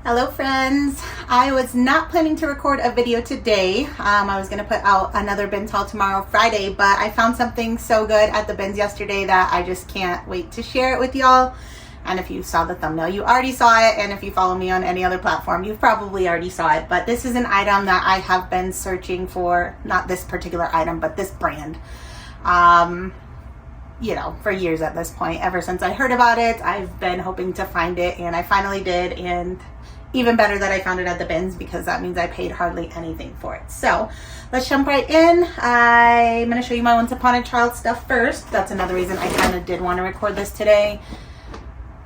Hello friends. I was not planning to record a video today. I was going to put out another bins haul tomorrow, Friday, but I found something so good at the bins yesterday that I just can't wait to share it with y'all. And if you saw the thumbnail, you already saw it, and if you follow me on any other platform, you've probably already saw it. But this is an item that I have been searching for, not this particular item, but this brand. You know, for years at this point. Ever since I heard about it, I've been hoping to find it, and I finally did. And even better that I found it at the bins, because that means I paid hardly anything for it. So let's jump right in. I'm going to show you my Once Upon a Child stuff first. That's another reason I kind of did want to record this today.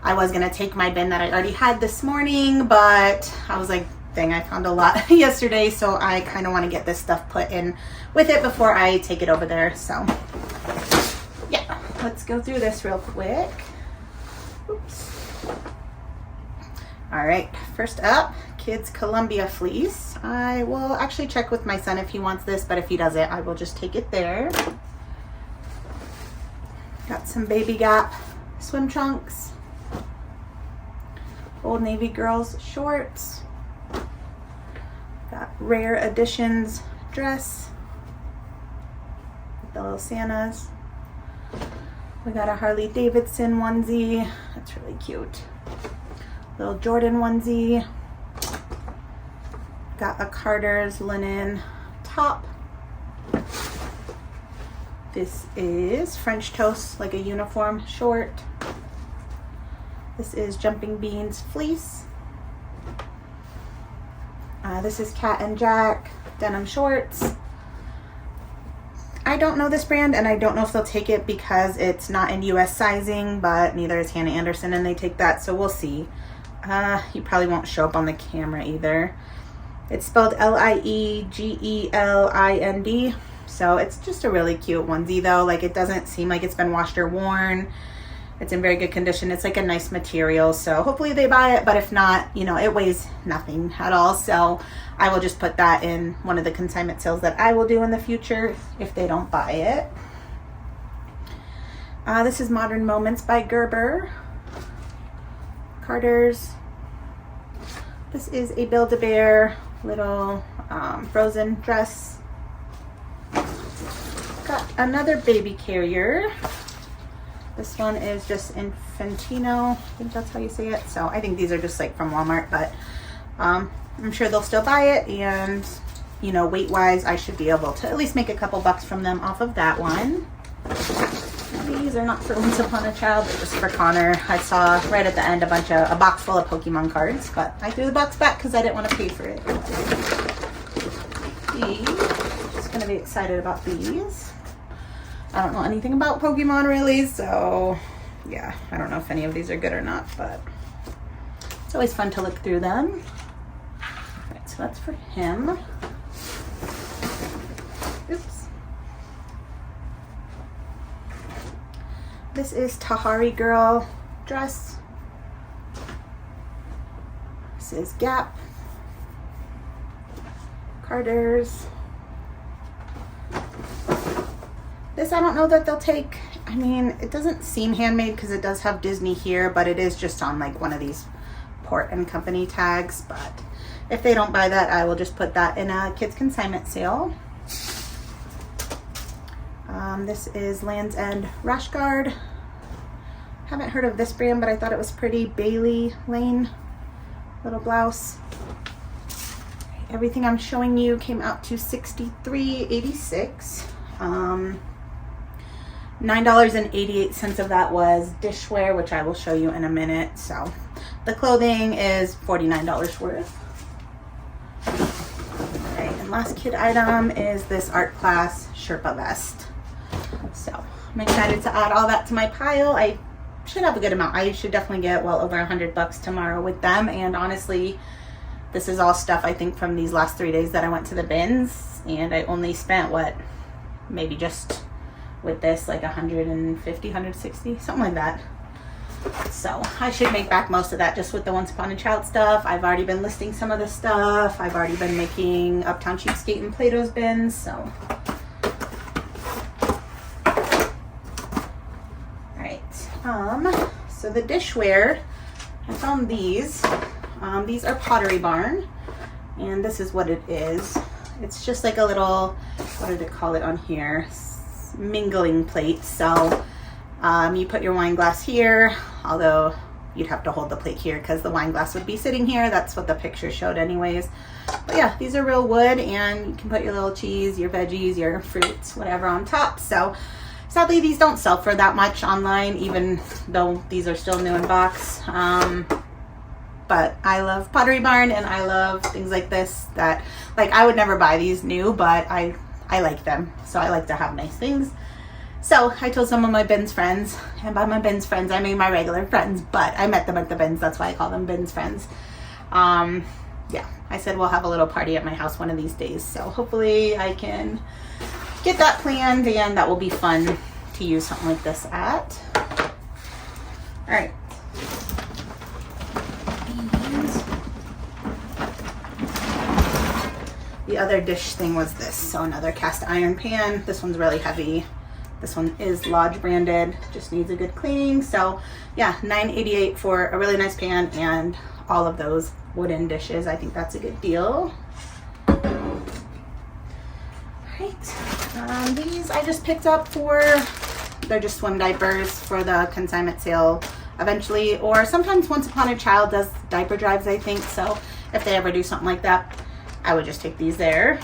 I was going to take my bin that I already had this morning, but I was like, dang, I found a lot yesterday, so I kind of want to get this stuff put in with it before I take it over there. So yeah, let's go through this real quick. Oops. All right, first up, kids Columbia fleece. I will actually check with my son if he wants this, but if he doesn't, I will just take it there. Got some Baby Gap swim trunks. Old Navy girls shorts. Got Rare Editions dress with the little Santas. We got a Harley Davidson onesie. That's really cute. Little Jordan onesie. Got a Carter's linen top. This is French toast, like a uniform short. This is Jumping Beans fleece. This is Cat and Jack denim shorts. I don't know this brand, and I don't know if they'll take it because it's not in US sizing, but neither is Hannah Anderson, and they take that, so we'll see. You probably won't show up on the camera either. It's spelled L-I-E-G-E-L-I-N-D. So it's just a really cute onesie though. Like, it doesn't seem like it's been washed or worn. It's in very good condition. It's like a nice material. So hopefully they buy it, but if not, you know, it weighs nothing at all. So I will just put that in one of the consignment sales that I will do in the future if they don't buy it. This is Modern Moments by Gerber. Carter's. This is a Build-A-Bear little frozen dress. Got another baby carrier. This one is just Infantino. I think that's how you say it. So I think these are just like from Walmart, but I'm sure they'll still buy it. And, you know, weight-wise, I should be able to at least make a couple bucks from them off of that one. These are not for Once Upon a Child, they're just for Connor. I saw right at the end a box full of Pokemon cards, but I threw the box back because I didn't want to pay for it. Just gonna be excited about these. I don't know anything about Pokemon really, so yeah, I don't know if any of these are good or not, but it's always fun to look through them. All right, so that's for him. Oops. This is Tahari Girl dress. This is Gap. Carter's. This I don't know that they'll take. I mean, it doesn't seem handmade because it does have Disney here, but it is just on like one of these Port and Company tags. But if they don't buy that, I will just put that in a kids consignment sale. This is Land's End Rash Guard. Haven't heard of this brand, but I thought it was pretty. Bailey Lane little blouse. Everything I'm showing you came out to $63.86. $9.88 of that was dishware, which I will show you in a minute. So the clothing is $49 worth. All right, and last kid item is this Art Class Sherpa vest. So I'm excited to add all that to my pile. I should have a good amount. I should definitely get well over $100 tomorrow with them. And honestly, this is all stuff I think from these last 3 days that I went to the bins, and I only spent what, maybe just with this like 150, 160, something like that. So I should make back most of that just with the Once Upon a Child stuff. I've already been listing some of the stuff. I've already been making Uptown Cheapskate and Plato's bins. So So the dishware, I found these These are Pottery Barn, and this is what it is. It's just like a little, what did it call it on here? Mingling plate. So you put your wine glass here, although you'd have to hold the plate here because the wine glass would be sitting here. That's what the picture showed anyways. But yeah, these are real wood, and you can put your little cheese, your veggies, your fruits, whatever on top. So sadly, these don't sell for that much online, even though these are still new in box. But I love Pottery Barn, and I love things like this that, like, I would never buy these new, but I like them. So I like to have nice things. So I told some of my bins friends, and by my bins friends, I mean my regular friends, but I met them at the bins. That's why I call them bins friends. Yeah, I said we'll have a little party at my house one of these days. So hopefully I can get that planned, and that will be fun to use something like this at. All right. The other dish thing was this. So another cast iron pan. This one's really heavy. This one is Lodge branded, just needs a good cleaning. So yeah, $9.88 for a really nice pan and all of those wooden dishes. I think that's a good deal. All right, these I just picked up they're just swim diapers for the consignment sale eventually, or sometimes Once Upon a Child does diaper drives, I think. So if they ever do something like that, I would just take these there.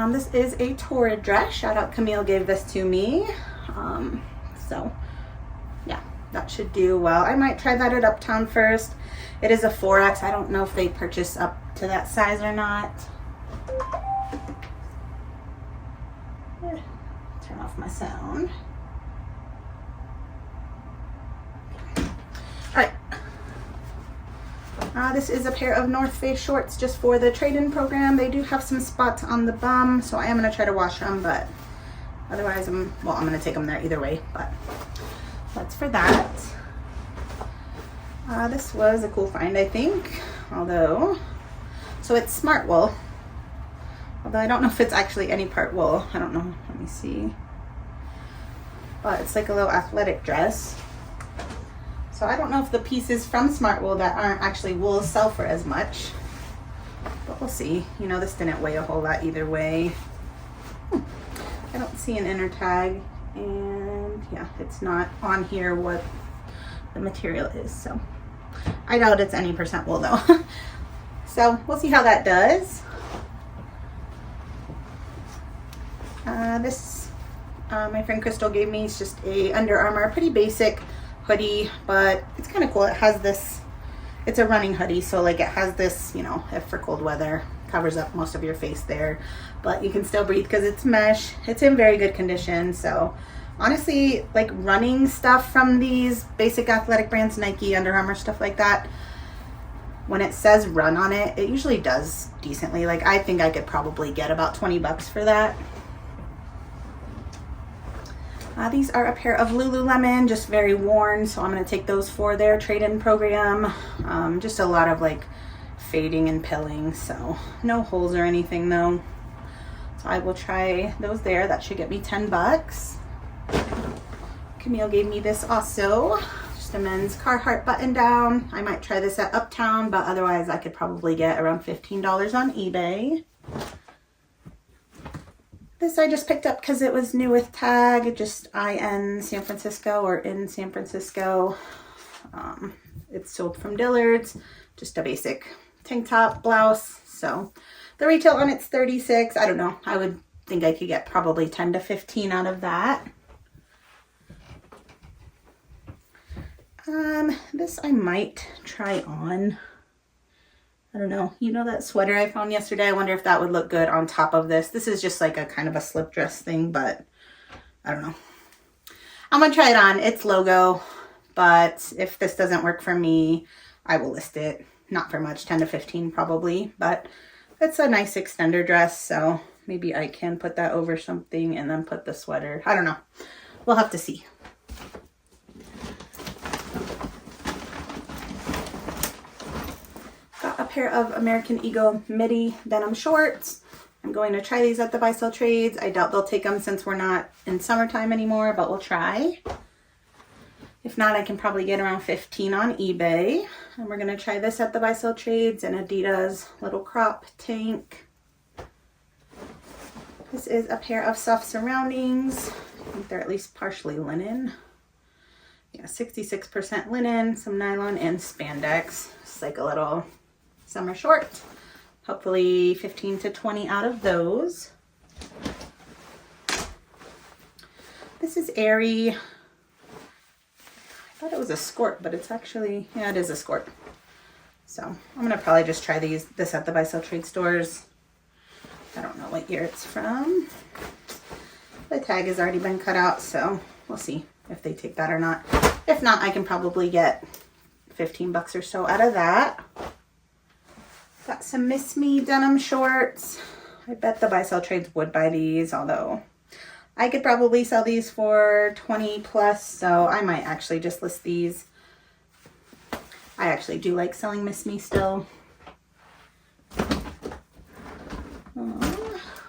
This is a Torrid dress. Shout out, Camille gave this to me. So yeah, that should do well. I might try that at Uptown first. It is a 4X. I don't know if they purchase up to that size or not. Turn off my sound. All right. This is a pair of North Face shorts just for the trade-in program. They do have some spots on the bum, so I am going to try to wash them, but otherwise I'm going to take them there either way, but that's for that. This was a cool find, I think, so it's smart wool, although I don't know if it's actually any part wool. I don't know. Let me see. But it's like a little athletic dress. So I don't know if the pieces from Smart Wool that aren't actually wool sell for as much, but we'll see. You know, this didn't weigh a whole lot either way. I don't see an inner tag, and yeah, it's not on here what the material is. So I doubt it's any % wool though. So we'll see how that does. My friend Crystal gave me is just a Under Armour, pretty basic hoodie, but it's kind of cool. It has this, it's a running hoodie, so like it has this, you know, if for cold weather, covers up most of your face there, but you can still breathe because it's mesh. It's in very good condition. So honestly, like running stuff from these basic athletic brands, Nike, Under Armour, stuff like that, when it says run on it, it usually does decently. Like I think I could probably get about 20 bucks for that. These are a pair of Lululemon, just very worn, so I'm going to take those for their trade-in program. Just a lot of like fading and pilling, so no holes or anything though. So I will try those there. That should get me 10 bucks. Camille gave me this also, just a men's Carhartt button down. I might try this at Uptown, but otherwise I could probably get around $15 on eBay. This I just picked up because it was new with tag, just IN San Francisco or in San Francisco. It's sold from Dillard's, just a basic tank top blouse. So the retail on it's $36. I don't know. I would think I could get probably 10 to 15 out of that. This I might try on. I don't know. You know that sweater I found yesterday? I wonder if that would look good on top of this. This is just like a kind of a slip dress thing, but I don't know. I'm going to try it on. It's logo, but if this doesn't work for me, I will list it. Not for much, 10 to 15 probably, but it's a nice extender dress, so maybe I can put that over something and then put the sweater. I don't know. We'll have to see. Got a pair of American Eagle midi denim shorts. I'm going to try these at the buy sell trades. I doubt they'll take them since we're not in summertime anymore, but we'll try. If not, I can probably get around 15 on eBay. And we're gonna try this at the Buy Sell Trades, an Adidas little crop tank. This is a pair of soft surroundings. I think they're at least partially linen. Yeah, 66% linen, some nylon and spandex. It's like a little summer short. Hopefully 15 to 20 out of those. This is Aerie. I thought it was a skort, but it's actually, yeah, it is a skort. So I'm gonna probably just try this at the Buy Sell Trade stores. I don't know what year it's from. The tag has already been cut out, so we'll see if they take that or not. If not, I can probably get 15 bucks or so out of that. Got some Miss Me denim shorts. I bet the Buy Sell Trades would buy these, although I could probably sell these for 20 plus, so I might actually just list these. I actually do like selling Miss Me still.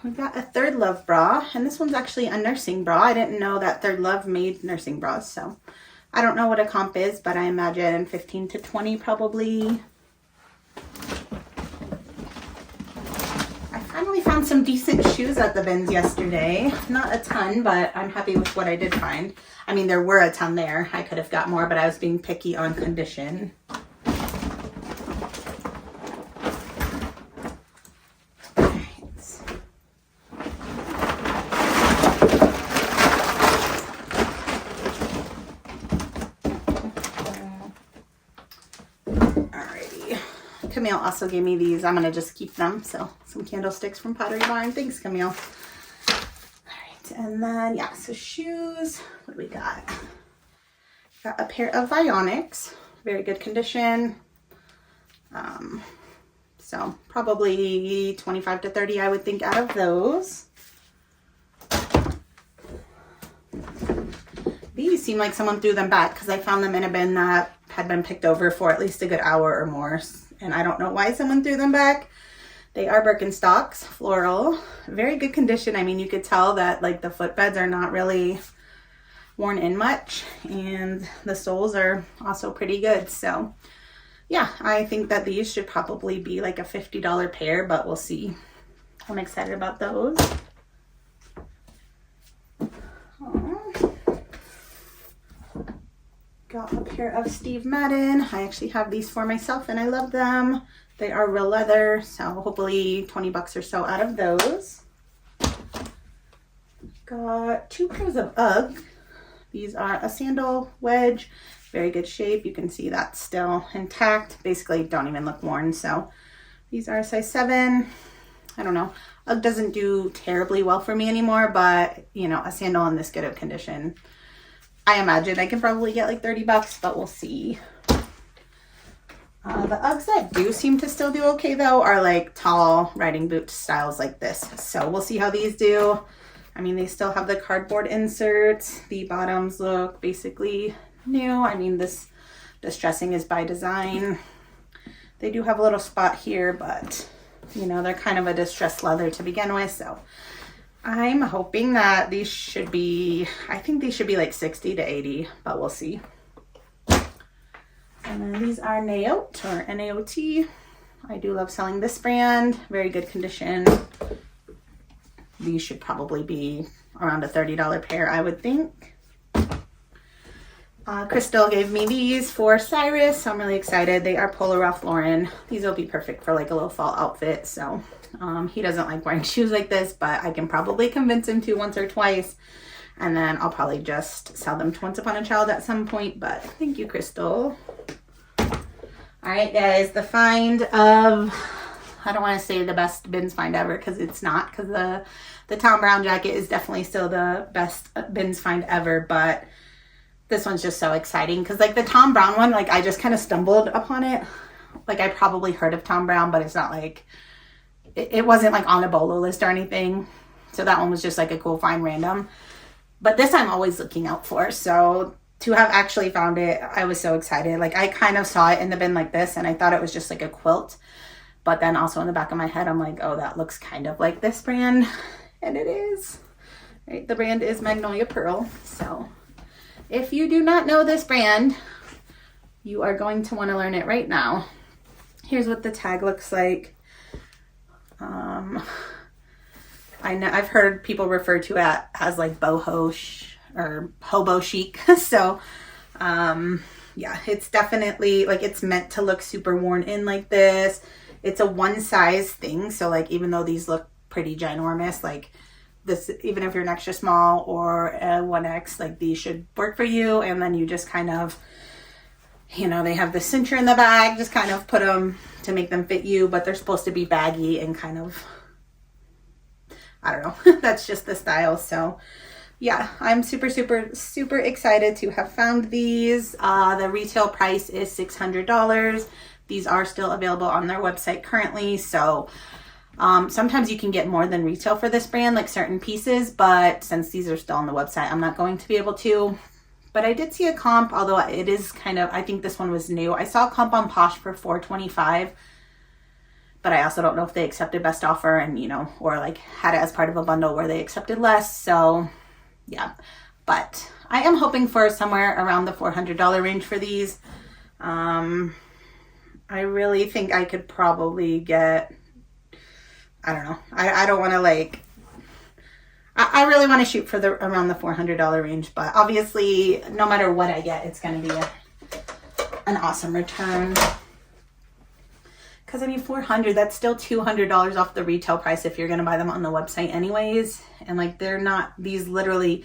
We got a Third Love bra, and this one's actually a nursing bra. I didn't know that Third Love made nursing bras, so I don't know what a comp is, but I imagine 15 to 20 probably. I finally found some decent shoes at the bins yesterday. Not a ton, but I'm happy with what I did find. I mean, there were a ton there. I could have got more, but I was being picky on condition. Camille also gave me these. I'm gonna just keep them. So some candlesticks from Pottery Barn. Thanks, Camille. All right, and then yeah, so shoes. What do we got? Got a pair of Vionics, very good condition. So probably 25 to 30, I would think, out of those. These seem like someone threw them back because I found them in a bin that had been picked over for at least a good hour or more. And I don't know why someone threw them back. They are Birkenstocks, floral, very good condition. I mean, you could tell that like the footbeds are not really worn in much, and the soles are also pretty good. So yeah, I think that these should probably be like a $50 pair, but we'll see. I'm excited about those. Got a pair of Steve Madden. I actually have these for myself and I love them. They are real leather, so hopefully 20 bucks or so out of those. Got two pairs of Ugg. These are a sandal wedge, very good shape. You can see that's still intact. Basically don't even look worn. So these are a size 7. I don't know. Ugg doesn't do terribly well for me anymore, but you know, a sandal in this good of condition, I imagine I can probably get like 30 bucks, but we'll see. The Uggs that do seem to still do okay though are like tall riding boot styles like this. So we'll see how these do. I mean, they still have the cardboard inserts. The bottoms look basically new. I mean, this distressing is by design. They do have a little spot here, but you know, they're kind of a distressed leather to begin with. So I'm hoping that these should be, I think these should be like 60 to 80, but we'll see. And then these are Naote or Naot. I do love selling this brand. Very good condition. These should probably be around a $30 pair, I would think. Crystal gave me these for Cyrus, so I'm really excited. They are Polo Ralph Lauren. These will be perfect for like a little fall outfit. So he doesn't like wearing shoes like this, but I can probably convince him to once or twice. And then I'll probably just sell them to Once Upon a Child at some point. But thank you, Crystal. All right, guys, the find of, I don't want to say the best bins find ever because it's not, because the Tom Brown jacket is definitely still the best bins find ever, but this one's just so exciting because like the Tom Brown one, like I just kind of stumbled upon it. Like I probably heard of Tom Brown, but it's not like, it wasn't like on a BOLO list or anything. So that one was just like a cool find random. But this I'm always looking out for. So to have actually found it, I was so excited. Like I kind of saw it in the bin like this and I thought it was just like a quilt. But then also in the back of my head, I'm like, oh, that looks kind of like this brand. And it is. Right? The brand is Magnolia Pearl. So if you do not know this brand, you are going to want to learn it right now. Here's what the tag looks like. I know I've heard people refer to it as like boho or hobo chic. So, yeah, it's definitely like it's meant to look super worn in like this. It's a one size thing. So like, even though these look pretty ginormous, like this, even if you're an extra small or a 1X, like these should work for you. And then you just kind of, you know, they have the cincher in the bag, just kind of put them to make them fit you, but they're supposed to be baggy and kind of, I don't know, that's just the style. So yeah, I'm super, super, super excited to have found these. The retail price is $600. These are still available on their website currently. So sometimes you can get more than retail for this brand, like certain pieces, but since these are still on the website, I'm not going to be able to. But I did see a comp, although it is kind of, I think this one was new. I saw a comp on Posh for $425, but I also don't know if they accepted best offer and, you know, or like had it as part of a bundle where they accepted less. So yeah, but I am hoping for somewhere around the $400 range for these. I really think I could probably get, I don't know. I don't want to like, I really want to shoot for around the $400 range, but obviously no matter what I get, it's going to be an awesome return. Because I mean, $400, that's still $200 off the retail price if you're going to buy them on the website anyways. And like, they're not, these literally,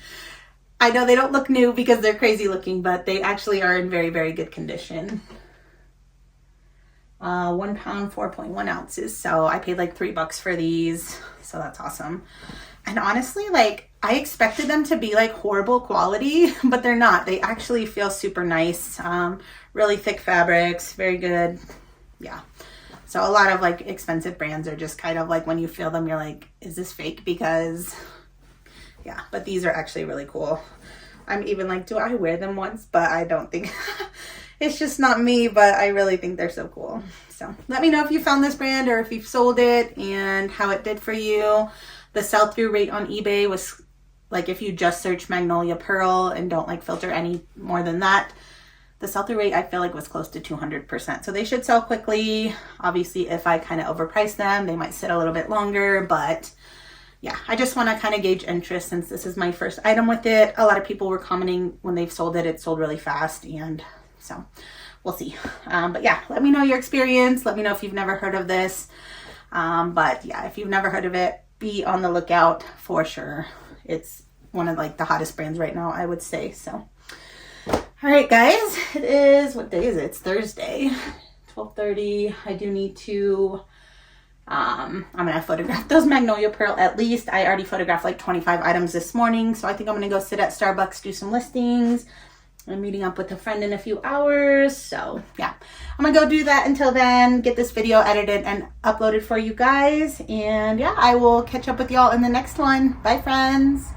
I know they don't look new because they're crazy looking, but they actually are in very, very good condition. 1 pound, 4.1 ounces. So I paid like $3 for these. So that's awesome. And honestly, like I expected them to be like horrible quality, but they're not. They actually feel super nice. Really thick fabrics, very good. Yeah. So a lot of like expensive brands are just kind of like when you feel them, you're like, is this fake? Because yeah, but these are actually really cool. I'm even like, do I wear them once? But I don't think it's just not me, but I really think they're so cool. So let me know if you found this brand or if you've sold it and how it did for you. The sell-through rate on eBay was like, if you just search Magnolia Pearl and don't like filter any more than that, the sell-through rate I feel like was close to 200%. So they should sell quickly. Obviously, if I kind of overprice them, they might sit a little bit longer, but yeah, I just want to kind of gauge interest since this is my first item with it. A lot of people were commenting when they've sold it, it sold really fast, and so we'll see. But yeah, let me know your experience. Let me know if you've never heard of this. But yeah, if you've never heard of it, be on the lookout for sure. It's one of like the hottest brands right now, I would say. So all right, guys, it is, what day is it? It's Thursday, 12:30. I do need to I'm gonna photograph those Magnolia Pearl. At least I already photographed like 25 items this morning, so I think I'm gonna go sit at Starbucks, do some listings. I'm meeting up with a friend in a few hours, so yeah, I'm gonna go do that. Until then, get this video edited and uploaded for you guys, and yeah, I will catch up with y'all in the next one. Bye, friends.